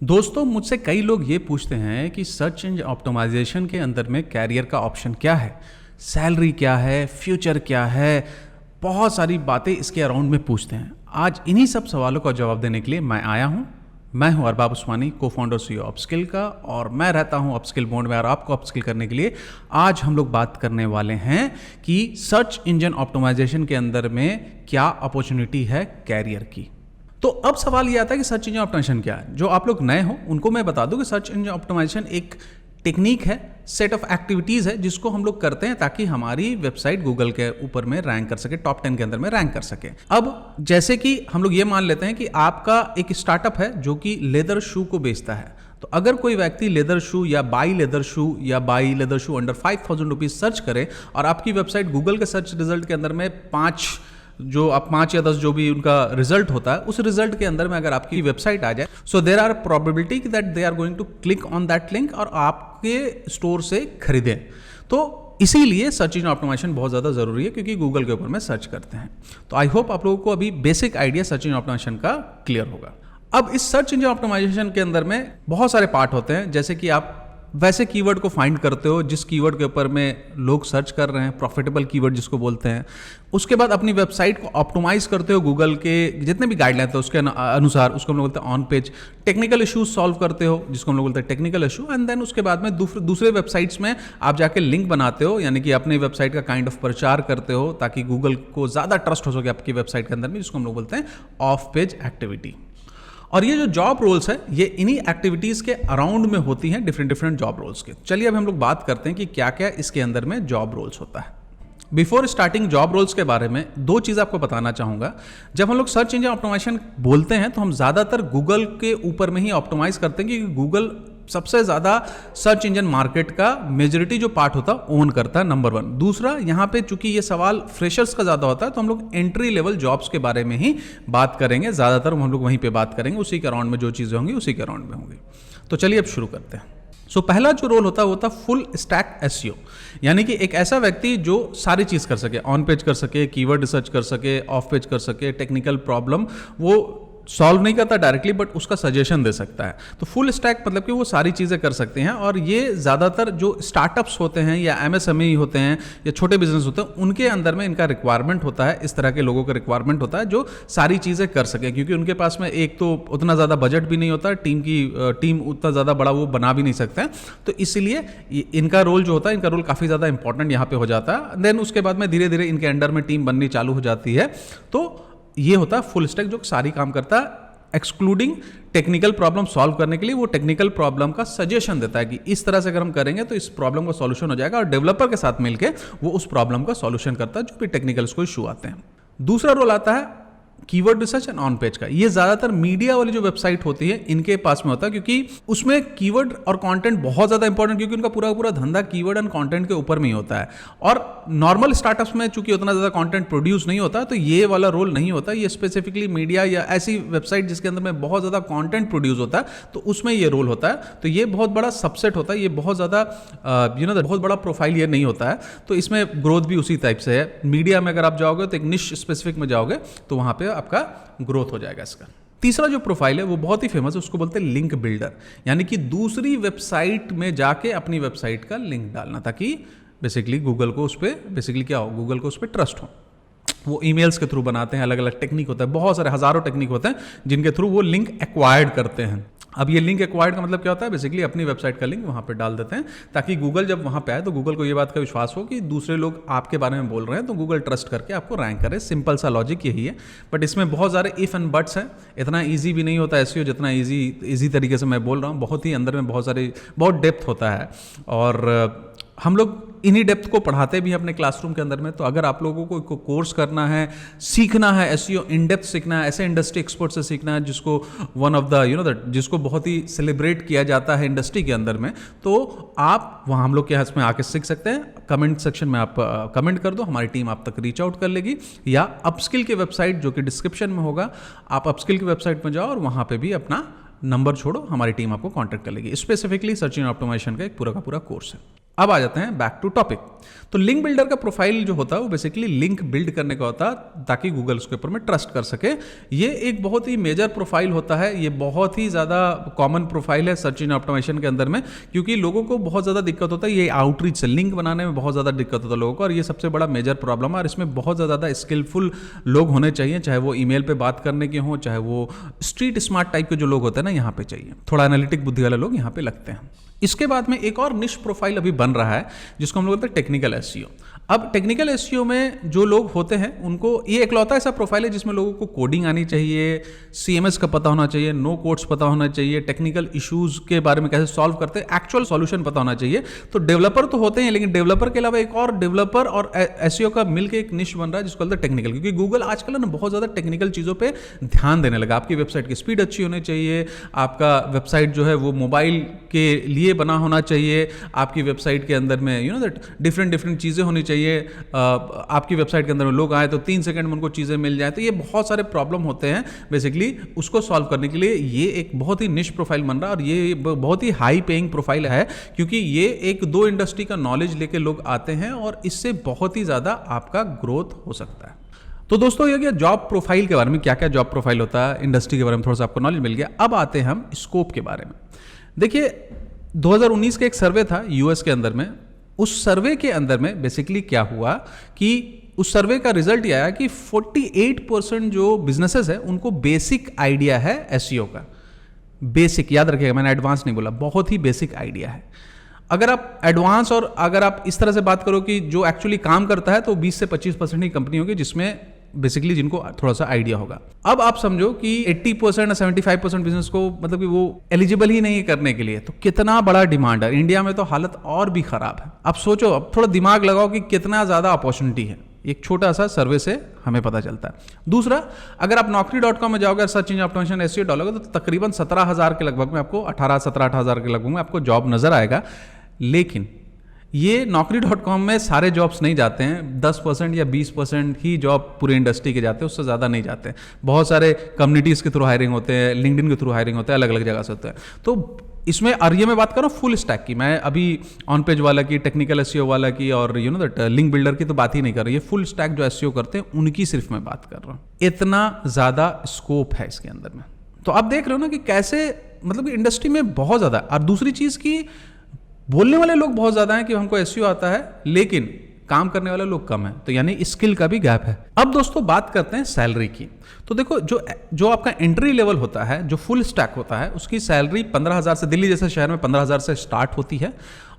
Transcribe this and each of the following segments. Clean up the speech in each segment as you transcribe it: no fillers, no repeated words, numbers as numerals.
दोस्तों, मुझसे कई लोग ये पूछते हैं कि सर्च इंजन ऑप्टिमाइजेशन के अंदर में कैरियर का ऑप्शन क्या है, सैलरी क्या है, फ्यूचर क्या है, बहुत सारी बातें इसके अराउंड में पूछते हैं। आज इन्हीं सब सवालों का जवाब देने के लिए मैं आया हूँ। मैं हूँ अरबाब उस्मानी, को फाउंडर CEO अपस्किल का, और मैं रहता हूँ अपस्किल मोड में। और आपको अपस्किल करने के लिए आज हम लोग बात करने वाले हैं कि सर्च इंजन ऑप्टिमाइजेशन के अंदर में क्या अपॉर्चुनिटी है कैरियर की। तो अब सवाल ये आता है कि सर्च इंजन ऑप्टिमाइजेशन क्या है। जो आप लोग नए हो उनको मैं बता दूं कि सर्च इंजन ऑप्टिमाइजेशन एक टेक्निक है, सेट ऑफ एक्टिविटीज़ है जिसको हम लोग करते हैं ताकि हमारी वेबसाइट गूगल के ऊपर में रैंक कर सके, टॉप 10 के अंदर में रैंक कर सके। अब जैसे कि हम लोग ये मान लेते हैं कि आपका एक स्टार्टअप है जो कि लेदर शू को बेचता है। तो अगर कोई व्यक्ति लेदर शू या by leather shoe under 5,000 rupees search करे और आपकी वेबसाइट गूगल के सर्च रिजल्ट के अंदर में 5 या 10 जो भी उनका रिजल्ट होता है, उस रिजल्ट के अंदर में अगर आपकी वेबसाइट आ जाए, so there are probability that they are going to click on that link और आपके स्टोर से खरीदें। तो इसीलिए सर्च इंजन ऑप्टिमाइजेशन बहुत ज़्यादा ज़रूरी है, क्योंकि गूगल के ऊपर में सर्च करते हैं। तो आई होप आप लोगों को अभी basic idea search engine optimisation का क्लियर होगा। अब इस सर्च इंजन ऑप्टिमाइजेशन के अंदर में बहुत सारे पार्ट होते हैं, जैसे कि आप वैसे कीवर्ड को फाइंड करते हो जिस कीवर्ड के ऊपर में लोग सर्च कर रहे हैं, प्रॉफिटेबल कीवर्ड जिसको बोलते हैं। उसके बाद अपनी वेबसाइट को ऑप्टिमाइज करते हो गूगल के जितने भी गाइडलाइन थे उसके अनुसार, उसको हम लोग बोलते हैं on page. Technical issues solve करते हो जिसको हम लोग बोलते हैं टेक्निकल इशू। एंड देन उसके बाद में दूसरे वेबसाइट्स में आप जाके लिंक बनाते हो, यानी कि अपनी वेबसाइट का काइंड ऑफ प्रचार करते हो ताकि गूगल को ज़्यादा ट्रस्ट हो सके आपकी वेबसाइट के अंदर में, जिसको हम लोग बोलते हैं ऑफ पेज एक्टिविटी। और ये जो जॉब रोल्स है ये इन्हीं एक्टिविटीज़ के अराउंड में होती हैं, डिफरेंट जॉब रोल्स के। चलिए अब हम लोग बात करते हैं कि क्या क्या इसके अंदर में जॉब रोल्स होता है। बिफोर स्टार्टिंग जॉब रोल्स के बारे में 2 चीज़ आपको बताना चाहूँगा। जब हम लोग सर्च इंजन ऑप्टिमाइजेशन बोलते हैं तो हम ज़्यादातर गूगल के ऊपर में ही ऑप्टिमाइज करते हैं, क्योंकि गूगल सबसे ज़्यादा सर्च इंजन मार्केट का मेजॉरिटी जो पार्ट होता है ओन करता है, नंबर 1। दूसरा, यहाँ पे चूंकि ये सवाल फ्रेशर्स का ज़्यादा होता है तो हम लोग एंट्री लेवल जॉब्स के बारे में ही बात करेंगे। ज़्यादातर हम लोग वहीं पे बात करेंगे, उसी के अराउंड में जो चीज़ें होंगी उसी के अराउंड में होंगी। तो चलिए अब शुरू करते हैं। पहला जो रोल होता है वो होता है फुल स्टैक SEO, यानी कि एक ऐसा व्यक्ति जो सारी चीज़ कर सके, ऑन पेज कर सके, कीवर्ड रिसर्च कर सके, ऑफ पेज कर सके, टेक्निकल प्रॉब्लम वो सॉल्व नहीं करता डायरेक्टली बट उसका सजेशन दे सकता है। तो फुल स्टैक मतलब कि वो सारी चीज़ें कर सकते हैं। और ये ज़्यादातर जो स्टार्टअप्स होते हैं या MSME होते हैं या छोटे बिजनेस होते हैं उनके अंदर में इनका रिक्वायरमेंट होता है, इस तरह के लोगों का रिक्वायरमेंट होता है जो सारी चीज़ें कर सके, क्योंकि उनके पास में एक तो उतना ज़्यादा बजट भी नहीं होता, टीम उतना ज़्यादा बड़ा वो बना भी नहीं सकते हैं। तो इसलिए इनका रोल जो होता है, इनका रोल काफ़ी ज़्यादा इंपॉर्टेंट यहाँ पे हो जाता है। देन उसके बाद में धीरे धीरे इनके अंडर में टीम बननी चालू हो जाती है। तो ये होता है फुल स्टैक जो सारी काम करता है, एक्सक्लूडिंग टेक्निकल प्रॉब्लम सॉल्व करने के लिए। वो टेक्निकल प्रॉब्लम का सजेशन देता है कि इस तरह से अगर हम करेंगे तो इस प्रॉब्लम का सॉल्यूशन हो जाएगा, और डेवलपर के साथ मिलके वो उस प्रॉब्लम का सॉल्यूशन करता है जो भी टेक्निकल को इशू आते हैं। दूसरा रोल आता है keyword research and on page का। ये ज़्यादातर मीडिया वाली जो वेबसाइट होती है इनके पास में होता है, क्योंकि उसमें कीवर्ड और कंटेंट बहुत ज़्यादा इंपॉर्टेंट, क्योंकि उनका पूरा धंधा कीवर्ड एंड कंटेंट के ऊपर में ही होता है। और नॉर्मल स्टार्टअप्स में चूंकि उतना ज़्यादा कंटेंट प्रोड्यूस नहीं होता तो ये वाला रोल नहीं होता। ये स्पेसिफिकली मीडिया या ऐसी वेबसाइट जिसके अंदर में बहुत ज़्यादा कॉन्टेंट प्रोड्यूस होता है तो उसमें ये रोल होता है। तो ये बहुत बड़ा सबसेट होता है, ये बहुत ज़्यादा बहुत बड़ा प्रोफाइल ये नहीं होता है। तो इसमें ग्रोथ भी उसी टाइप से है। मीडिया में अगर आप जाओगे तो एक निश स्पेसिफिक में जाओगे तो वहाँ पर आपका ग्रोथ हो जाएगा इसका। तीसरा जो प्रोफाइल है वो बहुत ही फेमस है, उसको बोलते हैं लिंक बिल्डर, यानी कि दूसरी वेबसाइट में जाके अपनी वेबसाइट का लिंक डालना ताकि बेसिकली गूगल को उस पर बेसिकली क्या हो, गूगल को उस पर ट्रस्ट हो। वो ईमेल्स के थ्रू बनाते हैं, अलग अलग टेक्निक होता है, बहुत सारे हजारों टेक्निक होते हैं जिनके थ्रू वो लिंक एक्वायर्ड करते हैं। अब ये लिंक एक्वायर्ड का मतलब क्या होता है, बेसिकली अपनी वेबसाइट का लिंक वहाँ पे डाल देते हैं ताकि गूगल जब वहाँ पे आए तो गूगल को ये बात का विश्वास हो कि दूसरे लोग आपके बारे में बोल रहे हैं तो गूगल ट्रस्ट करके आपको रैंक करे। सिंपल सा लॉजिक यही है, बट इसमें बहुत सारे इफ एंड बट्स हैं। इतना ईजी भी नहीं होता SEO जितना ईजी तरीके से मैं बोल रहा हूँ। बहुत ही अंदर में बहुत डेप्थ होता है, और हम लोग इन्हीं डेप्थ को पढ़ाते भी हैं अपने क्लासरूम के अंदर में। तो अगर आप लोगों को कोर्स करना है, सीखना है, SEO इन डेप्थ सीखना है, ऐसे इंडस्ट्री एक्सपर्ट से सीखना है जिसको वन ऑफ द जिसको बहुत ही सेलिब्रेट किया जाता है इंडस्ट्री के अंदर में, तो आप वहाँ हम लोग के हाथ में आके सीख सकते हैं। कमेंट सेक्शन में आप कमेंट कर दो, हमारी टीम आप तक रीच आउट कर लेगी, या अपस्किल की वेबसाइट जो कि डिस्क्रिप्शन में होगा, आप अपस्किल की वेबसाइट में जाओ और वहाँ पर भी अपना नंबर छोड़ो, हमारी टीम आपको कॉन्टैक्ट कर लेगी। स्पेसिफिकली सर्च इंजन ऑप्टिमाइजेशन का एक पूरा का पूरा कोर्स है। अब आ जाते हैं बैक टू टॉपिक। तो लिंक बिल्डर का प्रोफाइल जो होता है वो बेसिकली लिंक बिल्ड करने का होता है ताकि गूगल उसके ऊपर में ट्रस्ट कर सके। ये एक बहुत ही मेजर प्रोफाइल होता है, ये बहुत ही ज़्यादा कॉमन प्रोफाइल है सर्च इंजन ऑप्टिमाइजेशन के अंदर में, क्योंकि लोगों को बहुत ज़्यादा दिक्कत होता है ये आउटरीच से लिंक बनाने में बहुत ज़्यादा दिक्कत होता है लोगों को, और ये सबसे बड़ा मेजर प्रॉब्लम है। और इसमें बहुत ज़्यादा स्किलफुल लोग होने चाहिए, चाहे वो ईमेल पे बात करने के हों, चाहे वो स्ट्रीट स्मार्ट टाइप के जो लोग होते हैं ना यहाँ पे चाहिए, थोड़ा एनालिटिक बुद्धि वाले लोग यहाँ पे लगते हैं। इसके बाद में एक और निश प्रोफाइल अभी बन रहा है जिसको हम लोग बोलते हैं टेक्निकल एसईओ। अब टेक्निकल एसईओ में जो लोग होते हैं उनको ये इकलौता ऐसा प्रोफाइल है जिसमें लोगों को कोडिंग आनी चाहिए, सीएमएस का पता होना चाहिए, नो कोड्स पता होना चाहिए, टेक्निकल इश्यूज के बारे में कैसे सॉल्व करते हैं एक्चुअल सॉल्यूशन पता होना चाहिए। तो डेवलपर तो होते हैं, लेकिन डेवलपर के अलावा एक और डेवलपर और एसईओ का मिलकर एक निश बन रहा है जिसको बोलते हैं टेक्निकल, क्योंकि गूगल आजकल ना बहुत ज़्यादा टेक्निकल चीज़ों पर ध्यान देने लगा। आपकी वेबसाइट की स्पीड अच्छी होनी चाहिए, आपका वेबसाइट जो है वो मोबाइल के लिए बना होना चाहिए, आपकी वेबसाइट के अंदर में यू नो दैट डिफरेंट चीज़ें होनी चाहिए, आपकी वेबसाइट के अंदर में लोग आए तो 3 सेकंड में उनको चीज़ें मिल जाए। तो ये बहुत सारे प्रॉब्लम होते हैं, बेसिकली उसको सॉल्व करने के लिए ये एक बहुत ही निश प्रोफाइल बन रहा है। और ये बहुत ही हाई पेइंग प्रोफाइल है, क्योंकि ये एक दो इंडस्ट्री का नॉलेज लेके लोग आते हैं और इससे बहुत ही ज़्यादा आपका ग्रोथ हो सकता है। तो दोस्तों ये गया जॉब प्रोफाइल के बारे में, क्या क्या जॉब प्रोफाइल होता है, इंडस्ट्री के बारे में थोड़ा सा आपको नॉलेज मिल गया। अब आते हैं हम स्कोप के बारे में। देखिए 2019 का एक सर्वे था यूएस के अंदर में, उस सर्वे के अंदर में बेसिकली क्या हुआ कि उस सर्वे का रिजल्ट ये आया कि 48% जो बिजनेसेस है उनको बेसिक आइडिया है एसईओ का। बेसिक याद रखिएगा, मैंने एडवांस नहीं बोला, बहुत ही बेसिक आइडिया है। अगर आप एडवांस और अगर आप इस तरह से बात करो कि जो एक्चुअली काम करता है तो 20 से 25% ही कंपनी होगी जिसमें बेसिकली जिनको थोड़ा सा आइडिया होगा। अब आप समझो कि 80% या 75% बिजनेस को मतलब कि वो एलिजिबल ही नहीं है करने के लिए, तो कितना बड़ा डिमांड है। इंडिया में तो हालत और भी खराब है। अब सोचो, अब थोड़ा दिमाग लगाओ कि कितना ज़्यादा अपॉर्चुनिटी है। एक छोटा सा सर्वे से हमें पता चलता है। दूसरा, अगर आप naukri.com में जाओगे, सर्च इंजन ऑप्टिमाइजेशन एसईओ डालोगे तो तकरीबन 17,000 के लगभग में आपको 18,000 के लगभग में आपको जॉब नजर आएगा। लेकिन ये naukri.com में सारे जॉब्स नहीं जाते हैं, 10% या 20% ही जॉब पूरे इंडस्ट्री के जाते हैं, उससे ज़्यादा नहीं जाते हैं। बहुत सारे कम्युनिटीज़ के थ्रू हायरिंग होते हैं, लिंक्डइन के थ्रू हायरिंग होते हैं, अलग अलग जगह से होते हैं। तो इसमें और ये मैं बात कर रहा हूँ फुल स्टैक की, मैं अभी ऑन पेज वाला की, टेक्निकल एसईओ वाला की और you know that link builder की तो बात ही नहीं कर रही। ये फुल स्टैक जो एसईओ करते हैं उनकी सिर्फ मैं बात कर रहा हूँ। इतना ज़्यादा स्कोप है इसके अंदर में। तो आप देख रहे हो ना कि कैसे मतलब कि इंडस्ट्री में बहुत ज़्यादा। और दूसरी चीज़ की बोलने वाले लोग बहुत ज़्यादा हैं कि हमको एसईओ आता है, लेकिन काम करने वाले लोग कम हैं, तो यानी स्किल का भी गैप है। अब दोस्तों बात करते हैं सैलरी की। तो देखो जो आपका एंट्री लेवल होता है, जो फुल स्टैक होता है, उसकी सैलरी 15,000 से, दिल्ली जैसे शहर में 15,000 से स्टार्ट होती है।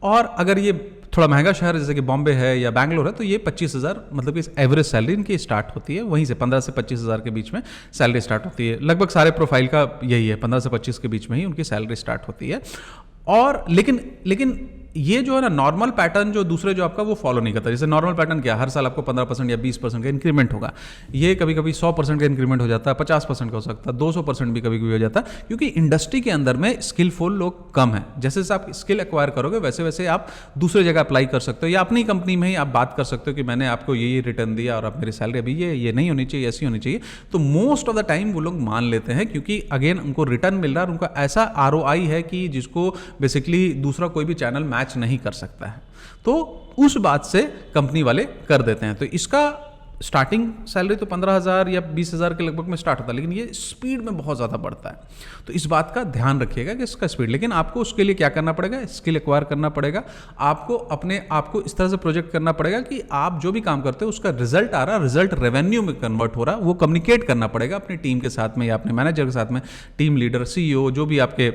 और अगर ये थोड़ा महंगा शहर जैसे कि बॉम्बे है या बैंगलोर है तो ये 25,000 मतलब कि एवरेज सैलरी इनकी स्टार्ट होती है, वहीं से 15 से 25,000 के बीच में सैलरी स्टार्ट होती है। लगभग सारे प्रोफाइल का यही है, 15 से 25 के बीच में ही उनकी सैलरी स्टार्ट होती है। और लेकिन ये जो है ना नॉर्मल पैटर्न जो दूसरे जो आपका वो फॉलो नहीं करता। जैसे नॉर्मल पैटर्न क्या, हर साल आपको 15% या 20% का इंक्रीमेंट होगा। ये कभी कभी 100% का इंक्रीमेंट हो जाता है, 50% का हो सकता है, 200% भी कभी कभी हो जाता है, क्योंकि इंडस्ट्री के अंदर में स्किलफुल लोग कम हैं। जैसे जैसे आप स्किल एक्वायर करोगे वैसे वैसे आप दूसरे जगह अप्लाई कर सकते हो, या अपनी कंपनी में ही आप बात कर सकते हो कि मैंने आपको ये रिटर्न दिया और अब मेरी सैलरी अभी ये नहीं होनी चाहिए, ऐसी होनी चाहिए। तो मोस्ट ऑफ द टाइम वो लोग मान लेते हैं, क्योंकि अगेन उनको रिटर्न मिल रहा है, उनका ऐसा ROI है कि जिसको बेसिकली दूसरा कोई भी चैनल मैच नहीं कर सकता है। तो उस बात से कंपनी वाले कर देते हैं। तो इसका स्टार्टिंग सैलरी तो 15,000 या 20,000 के लगभग में स्टार्ट होता है, लेकिन ये स्पीड में बहुत ज़्यादा बढ़ता है। तो इस बात का ध्यान रखिएगा कि इसका स्पीड, लेकिन आपको उसके लिए क्या करना पड़ेगा, स्किल एक्वायर करना पड़ेगा। आपको अपने आप को इस तरह से प्रोजेक्ट करना पड़ेगा कि आप जो भी काम करते हो उसका रिजल्ट आ रहा, रिजल्ट रेवेन्यू में कन्वर्ट हो रहा, वो कम्युनिकेट करना पड़ेगा अपनी टीम के साथ में या अपने मैनेजर के साथ में, टीम लीडर, CEO, जो भी आपके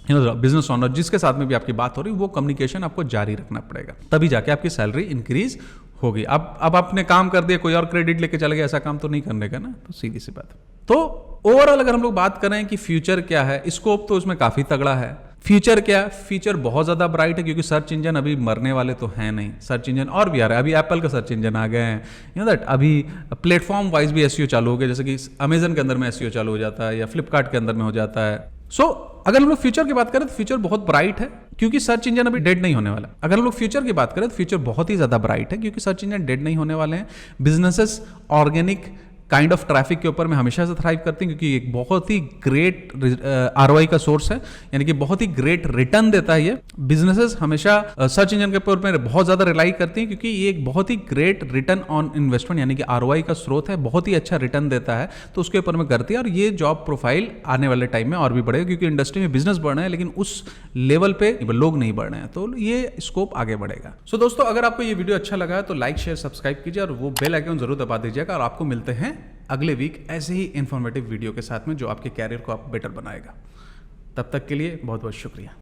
बिजनेस ओनर जिसके साथ में भी आपकी बात हो रही, वो कम्युनिकेशन आपको जारी रखना पड़ेगा, तभी जाके आपकी सैलरी इंक्रीज होगी। अब आपने काम कर दिया, कोई और क्रेडिट लेके चले गया, ऐसा काम तो नहीं करने का ना, तो सीधी सी बात। तो ओवरऑल अगर हम लोग बात करें कि फ्यूचर क्या है, स्कोप तो उसमें काफी तगड़ा है। फ्यूचर क्या, फ्यूचर बहुत ज्यादा ब्राइट है, क्योंकि सर्च इंजन अभी मरने वाले तो हैं नहीं। सर्च इंजन और भी आ रहा है, अभी एप्पल का सर्च इंजन आ गए हैं, यू नो दैट। अभी प्लेटफॉर्म वाइज भी एसईओ चालू हो गया, जैसे कि अमेजन के अंदर में एसईओ चालू हो जाता है या फ्लिपकार्ट के अंदर में हो जाता है। अगर हम लोग फ्यूचर की बात करें तो फ्यूचर बहुत ब्राइट है, क्योंकि सर्च इंजन अभी डेड नहीं होने वाला। अगर हम लोग फ्यूचर की बात करें तो फ्यूचर बहुत ही ज्यादा ब्राइट है, क्योंकि सर्च इंजन डेड नहीं होने वाले हैं। Businesses organic kind of traffic के ऊपर में हमेशा से थ्राइव करती हैं, क्योंकि एक बहुत ही ग्रेट आरओआई का सोर्स है, यानी कि बहुत ही ग्रेट रिटर्न देता है। ये बिजनेसेस हमेशा सर्च इंजन के ऊपर में बहुत ज्यादा रिलाई करती हैं, क्योंकि ये एक बहुत ही ग्रेट रिटर्न ऑन इन्वेस्टमेंट यानी कि आरओआई का स्रोत है, बहुत ही अच्छा रिटर्न देता है, तो उसके ऊपर में करती है। और ये जॉब प्रोफाइल आने वाले टाइम में और भी बढ़ेगा, क्योंकि इंडस्ट्री में बिजनेस बढ़ रहे हैं लेकिन उस लेवल पे लोग नहीं बढ़ रहे हैं, तो ये स्कोप आगे बढ़ेगा। सो दोस्तों, अगर आपको ये वीडियो अच्छा लगा है तो लाइक शेयर सब्सक्राइब कीजिए और वो बेल आइकन जरूर दबा दीजिएगा। और आपको मिलते हैं अगले वीक ऐसे ही इंफॉर्मेटिव वीडियो के साथ में, जो आपके कैरियर को आप बेटर बनाएगा। तब तक के लिए बहुत बहुत शुक्रिया।